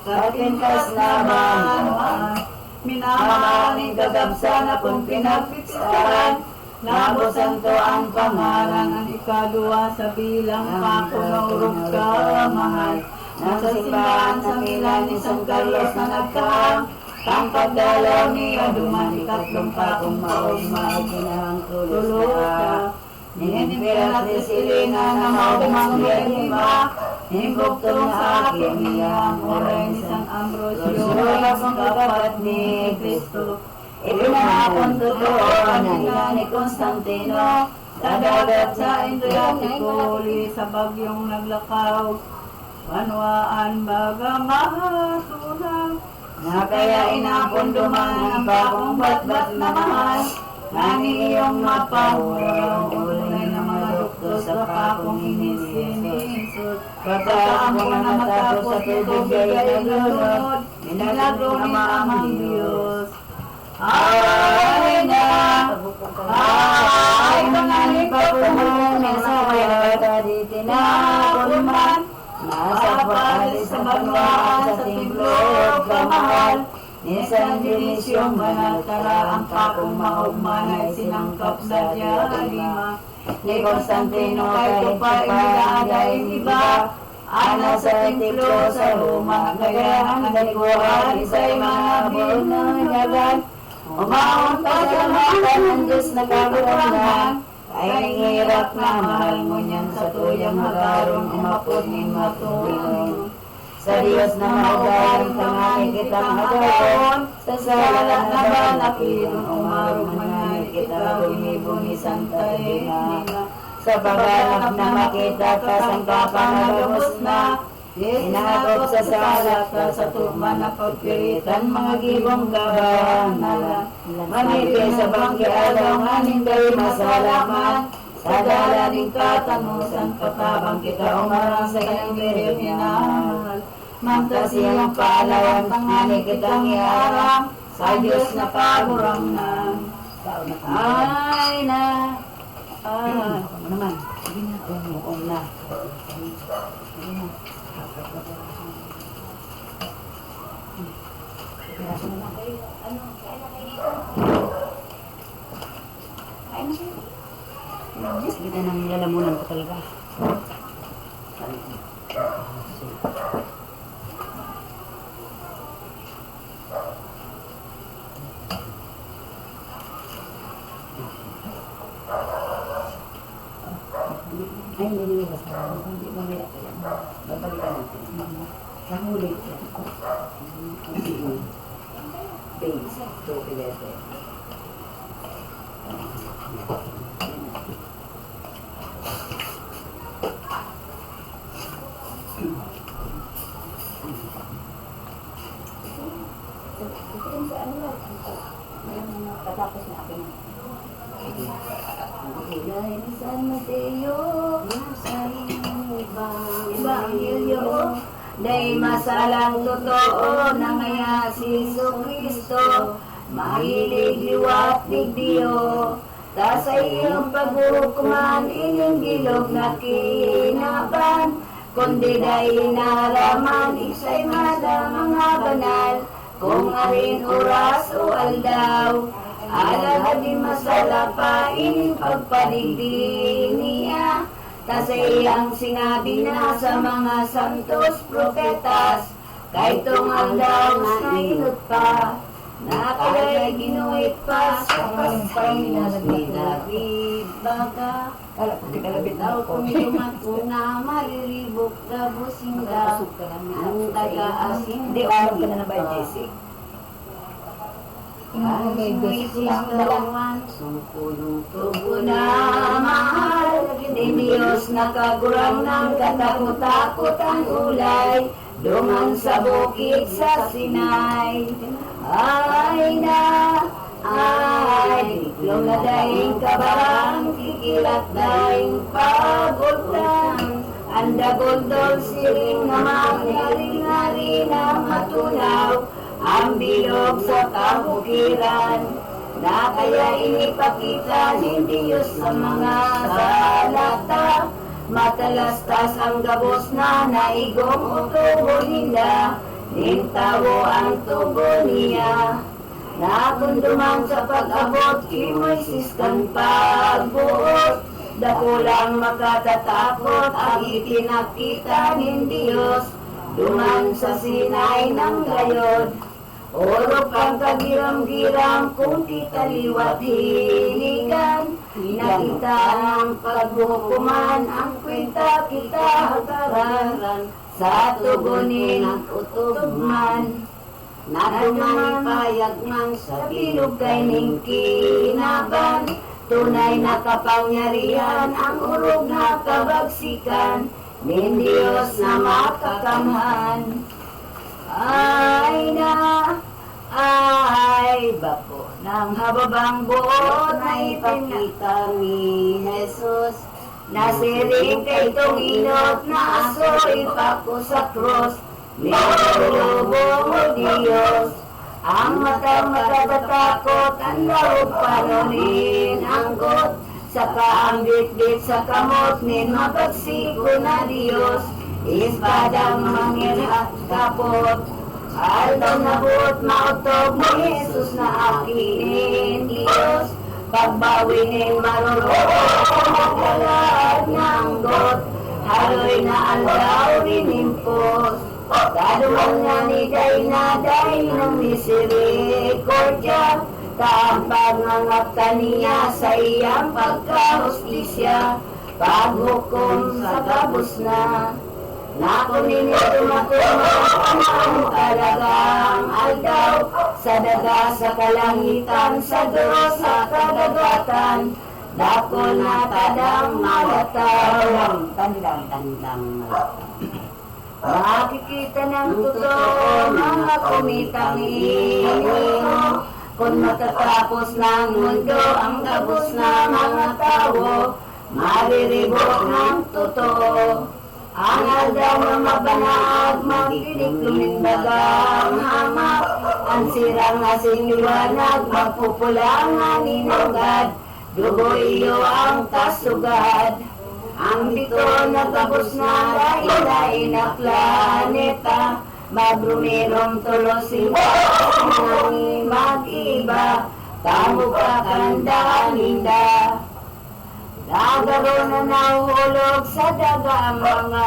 Kapintas na manuan, minamaning gagabsa na kung pinagpistahan. Labo santo ang pangarang ang ikadua sa bilang pako na urog ka mahal. Nasa simbahan sa Milan ni San Carlos na nagkaang ang pagdalaw niya duman ikatlong pakong maugma ay kinahang tulos na ni Imperatriz Elena na maugmang lima himbugtong sa akin niya ang oray ni San Ambrosio ang kapat ni Cristo. Ipinahapon totoo nila ni Constantino dadagat sa Adriatico sa bagyong naglakaw. Panwaan baga mahasulang na kaya inapunduman ang bakong batbat na mahal. Nani iyong mapahurang ulay ng mga doktor sa pakong inisinisod. Pagkaamo na matapos sa tubig ay nalunod, minalagro ni Amang Diyos. Ay na, ay mga lipapunan sa kaya di tinakulman. Nasa paalis sa banwaan sa timplog kamahal. Ni San Dionisio manatara ang pakong maugman ay sinangkap sa lima. Ni Constantino kahit pa inilaadaing iba. Ana sa templo sa Roma kaya ang nagkuhan isa'y mga bunayagan. Umahon pa sa mata ng Diyos na kagurangan. Ay hirap na mahal mo niyan sa tuyang magarong umapod ni matulong. Sa Diyos na magaling tanganin kitang agayon, sa sala na balakirong umarong manay kita gumibo ni Santa Elena. Sa paghanap na makita ka sang kapanagamos na, inakop sa salat ka sa tugma na pagpiritan mga gibong kabanalan. Manipis sa bangki alaw nga ninday masalaman, sa dalaning katanusan patabang kita umarang sa kanyang birhinahal. Mantasiyang paalawan tangani kitang iarang, sa Diyos na pagurangnan. Ay na, ano naman, sige na, umuong na. Sige na. Piraso naman kayo. Ano? Kain na kayo dito? Kain na kayo? Diyos, kita nang lalamunan ko talaga. Ay, hindi ba sa hindi mamaya ko yan. Babalikan natin. Sa huli siya. Base, 211. Katapos na akin. day masalang totoo na ngaya si Kristo, mahilig liwat digdiyo, ta sa iyong paghukuman inyong gilog na kinaban, kundi dahi naraman isa'y mada mga banal, kung arin oras o aldaw, alaga di masala pa ining pagpadigdi niya, ta sa iyang sinabi na sa mga santos propetas, kay tungal daw na inot pa, na kala'y ginuit pa sa Panginoon ni David. Baka daw kung tumatuna malilibok na busingga, ang taga-asin Hindi, alam ka na na ba, Jessic? ang sumisigawan, tubo na mahal, din Diyos nakagurang ng katakot-takot ang ulay, duman sa bukid sa Sinai. Ay na, ay, iklong na daing kabarang, kikilat daing pagultan, ang dagol-dol siring na mangyari-ngari na matunaw, ang bilog sa kabukiran, na kaya inipakita ni Diyos sa mga salata, matalastas ang gabos na naigong o tubo nila, nintawo ang tubo niya, na kunduman sa pag-abot, kimoisis kan pagbuot, dakulang makatatakot ang itinakita ni Diyos, duman sa Sinai ng gayod. Orok ang kagiram-giram kung kita liwat hiligan, nakita ng paghukuman ang kwenta kita hataran, sa tugunin ang utugman, naduman payagman sa bilog kay ning kinaban, tunay na kapangyarihan ang urog na kabagsikan, nin Diyos na makakamhan. Ay na, ay, bako ng hababang buot na ipakita ni Jesus, nasiring kay itong inot na aso ipako sa cross, nilulubong o Diyos, ang matang matatatakot, ang daog panorin ang got, saka ang bit-bit sa kamot, nin mapagsiko na Diyos, ispadang mangirhat kapot, aldaw na buot mautog ni Jesus na akinin Diyos, pagbawinin marurot, maglalaan ng got, haloy na aldaw rinimpos, kaduman nga ni day ng misericordya, tampag ngangapta niya sa iyang pagkahustisya, paghukom sa gabos na, nakunin ito matumakan talagang aldaw, sa daga sa kalangitan, sa Diyos sa kadagatan, dako na tadang malataw. Tandang. Makikita ng totoo mga kumitang iyon, kung matatapos ng mundo ang gabos na mga tao, mariribok ng totoo. Ang aldaw na mabanag, magkilig lumimbagang hamak, ang sirang asing liwanag, magpupulangan inugad, dugo iyo ang kasugad. Ang dito nagabos na lain-lain na planeta, magrumirong tulosin ng mag-iba, tamo ka kandaan hinda. Nagaro na nahulog sa daga ang mga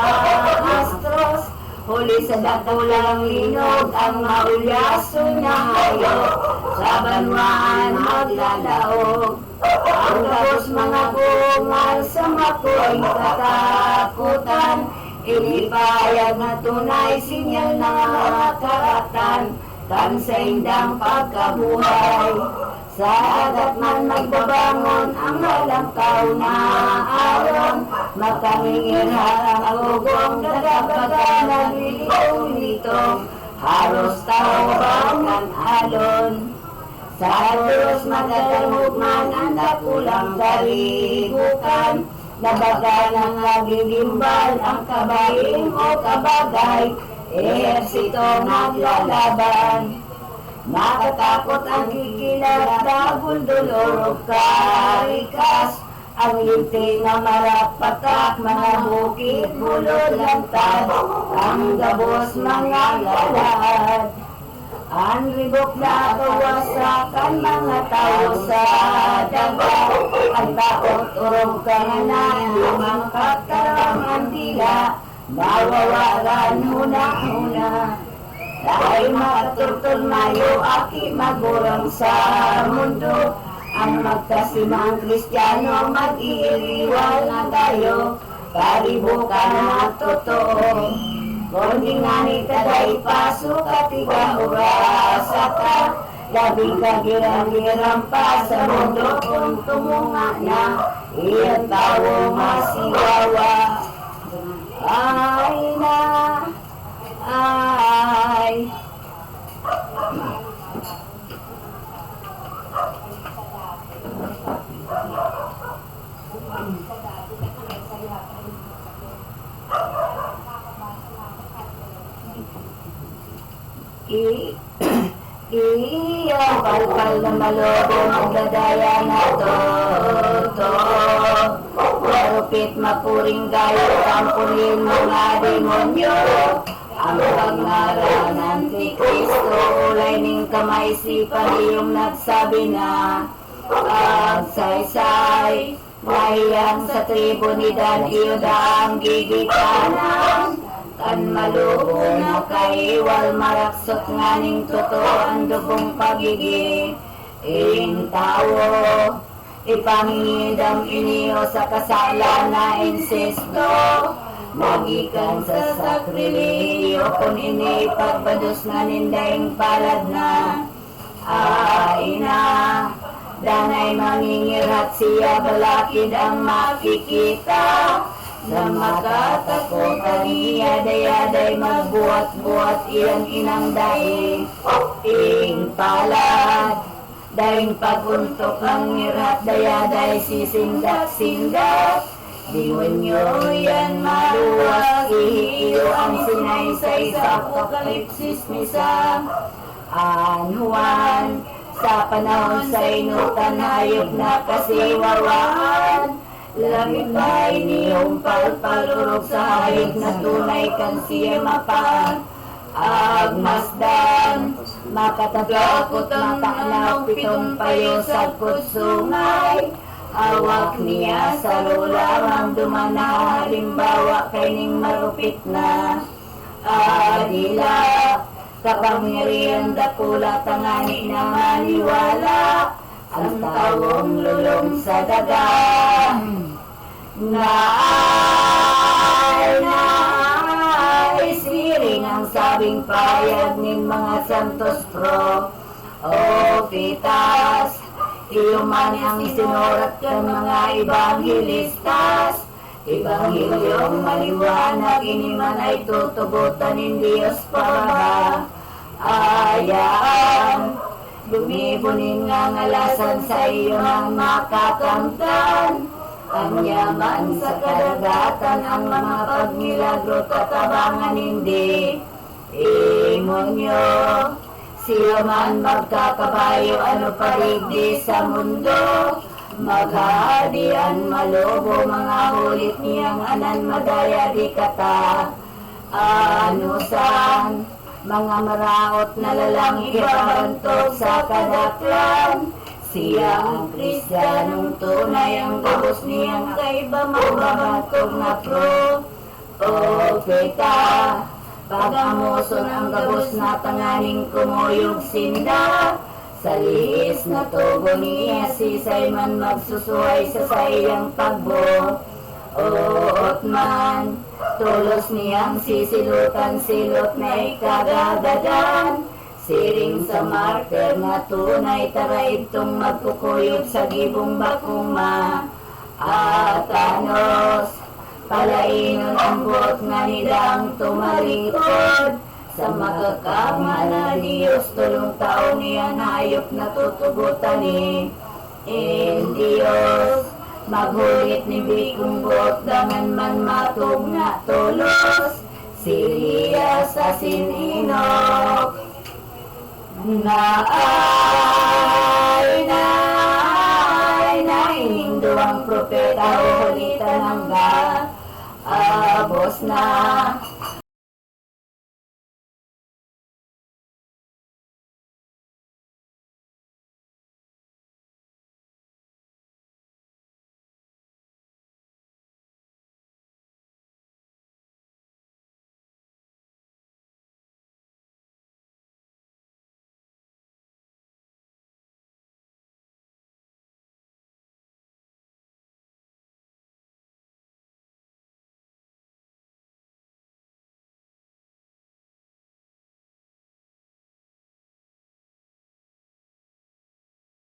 astros, huli sa dakulang linog ang maulyaso na hayop, sa banwaan maglalaog. Ang gabos mga bungal sa mako'y katakutan, inipayag na tunay sinyal ng mga karatan, kan sa indang pagkabuhay. Sa agat man magbabangon ang malamkaw na aron, makangingirhan ang ugong dagabaga na lilitong-litong, haros tawang ang alon. Sa Diyos magdalugman ang dakulang kalibukan, nabaga ng nagigimbal ang kabaing o kabagay, ehersito naglalaban. Makatakot ang kikilat, dagol dulog karikas, ang linti na marapatak, mga bukid, bulod, lantad, ang gabos, mga galad. Ang ribok na kawasakan, mga tao sa daga, ang takot, urong kanganan, mga kataraman dila, mawawaran huna-huna. Dahil makaturtol mayo, aki magurang sa mundo, ang magkasimang Kristiyano, mag-iiwal na tayo, paribukan na totoo. Kundi nga ni taday pasok at ikahurasa ka, labing kagirang-girang pa sa mundo kung tumunga na, iyang tao masiwawa. Ay na, ay. Iyang palpal na malobo, magdadaya na to. Marupit mapuring gayo, tampulin mga demonyo. Ang pangalan ng Kristo, ulay ning kamay sipan iyong nagsabi na agsaysay, nahiyang sa tribo ni Dan, iyo daang gigitanan. Kan malubo na kaiwal, maraksot nga ning totoo ang dugong pagiging tao. Ipangingidam iniyo sa kasala na insisto, magikan sa sakrilyo, kung ini pagbados nga nindaing palad na. Ay na, danay mangingirat siya, balakid ang makikita. Sa makatakotan niya, dayaday magbuhat-buhat iyang inang daing palad. Daing paguntok ang ngirat, dayaday sisindak-sindak. Demonyo yan maluwas, ihiyo ang sinaysay sa apokalipsis ni San Juan. Sa panahon sa inutan, hayop na kasiwawaan. Langit ba iniyong palpalurog sa hayop na tunay kan siya agmasdan. Makatakot matanaw, pitong payo sa kutsungay. Awak niya sa lulamang dumana, halimbawa kaining marupit na adila. Kapangyarihan dakula, tangani na maniwala, ang tawong lulong sa daga. Naay, siring ang sabing payag ni mga santos profitas. Iyo man ang isinurat kan mga ebanghelistas. Ebanghilyong maliwanag, ini man ay tutugutan ng Diyos para ayaan. Bumibunin nga ngalasan sa iyo ang makakamtan. Ang yaman sa kadagatan, ang mga pagmilagro katabangan hindi imonyo. Siya man magkakabayo, ano paligdi sa mundo. Maghadian malobo, mga hulit niyang anan, madaya di kata anusan. Mga maraot na lalang ibabantog sa kadaklan. Siya ang Kristiyanong tunay, ang gabos niyang kaiba magbabantog na propeta. Pag-amuson ang gabos na tanganing kumuyog sinda. Sa lihis na tubo niya, sisay man magsusuway sa sayang pagbuot man. Tulos niyang sisilutan, silot na ikagagadan. Siring sa marker na tunay, tara itong magkukuyog sa gibong bakong atanos. Palainon ang buot nga nilang tumalikod. Sa magkakama na Diyos, tulong tao niya hayop na tutugutan ni Diyos. Maghulit ni bikong buot, dangan man matog na tulos. si Elias sa sininok, na ay nahindo ang propeta o hulita ng abos na